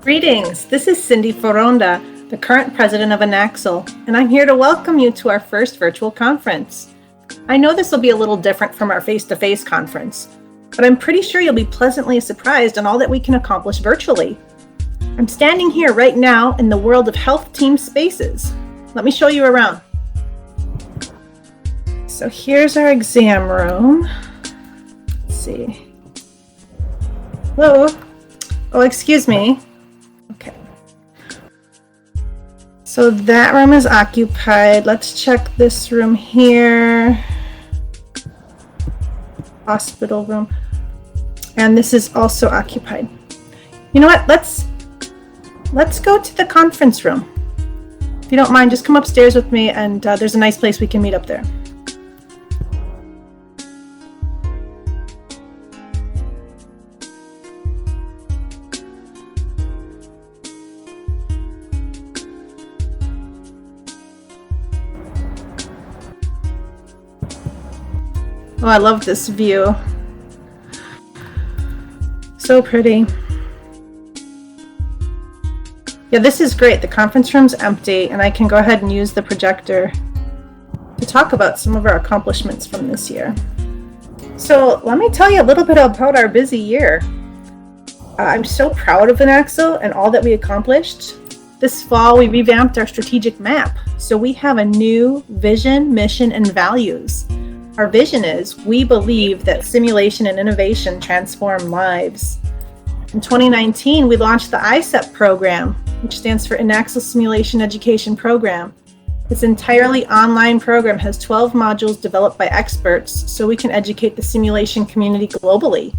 Greetings, this is Cindy Foronda, the current president of INACSL, and I'm here to welcome you to our first virtual conference. I know this will be a little different from our face-to-face conference, but I'm pretty sure you'll be pleasantly surprised on all that we can accomplish virtually. I'm standing here right now in the world of Health TeamSpaces. Let me show you around. So here's our exam room. Let's see. Hello? Oh, excuse me. Okay. So that room is occupied. Let's check this room here. Hospital room. And this is also occupied. You know what? Let's go to the conference room. If you don't mind, just come upstairs with me, and there's a nice place we can meet up there. Oh, I love this view. So pretty. Yeah, this is great. The conference room's empty, and I can go ahead and use the projector to talk about some of our accomplishments from this year. So let me tell you a little bit about our busy year. I'm so proud of INACSL and all that we accomplished. This fall, we revamped our strategic map. So we have a new vision, mission, and values. Our vision is, we believe that simulation and innovation transform lives. In 2019, we launched the ICEP program, which stands for INACSL Simulation Education Program. This entirely online program has 12 modules developed by experts so we can educate the simulation community globally.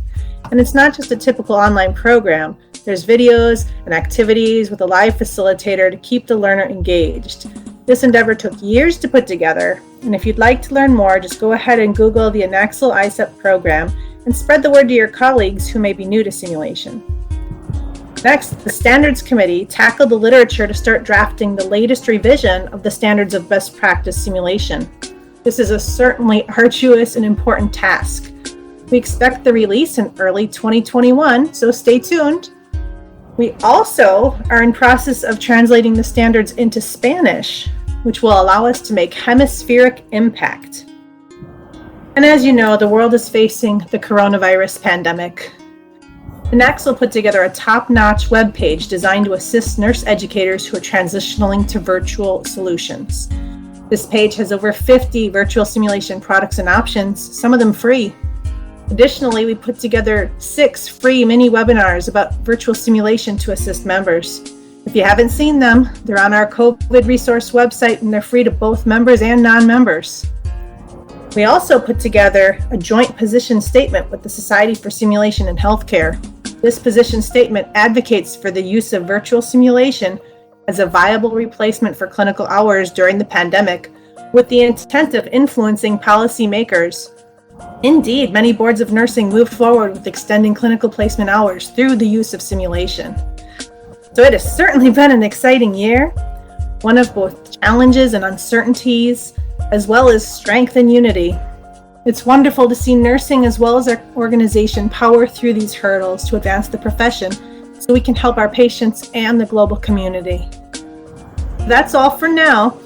And it's not just a typical online program. There's videos and activities with a live facilitator to keep the learner engaged. This endeavor took years to put together, and if you'd like to learn more, just go ahead and Google the INACSL ICEP program and spread the word to your colleagues who may be new to simulation. Next, the Standards Committee tackled the literature to start drafting the latest revision of the Standards of Best Practice Simulation. This is a certainly arduous and important task. We expect the release in early 2021, so stay tuned. We also are in process of translating the standards into Spanish, which will allow us to make hemispheric impact. And as you know, the world is facing the coronavirus pandemic. INACSL put together a top-notch webpage designed to assist nurse educators who are transitioning to virtual solutions. This page has over 50 virtual simulation products and options, some of them free. Additionally, we put together 6 free mini webinars about virtual simulation to assist members. If you haven't seen them, they're on our COVID resource website, and they're free to both members and non-members. We also put together a joint position statement with the Society for Simulation in Healthcare. This position statement advocates for the use of virtual simulation as a viable replacement for clinical hours during the pandemic, with the intent of influencing policymakers. Indeed, many boards of nursing move forward with extending clinical placement hours through the use of simulation. So it has certainly been an exciting year, one of both challenges and uncertainties, as well as strength and unity. It's wonderful to see nursing as well as our organization power through these hurdles to advance the profession so we can help our patients and the global community. That's all for now.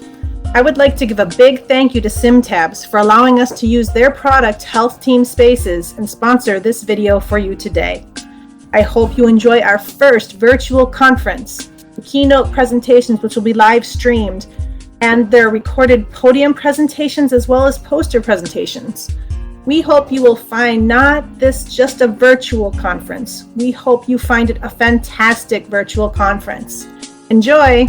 I would like to give a big thank you to SimTabs for allowing us to use their product Health TeamSpaces and sponsor this video for you today. I hope you enjoy our first virtual conference, the keynote presentations which will be live streamed, and their recorded podium presentations as well as poster presentations. We hope you will find not this just a virtual conference. We hope you find it a fantastic virtual conference. Enjoy!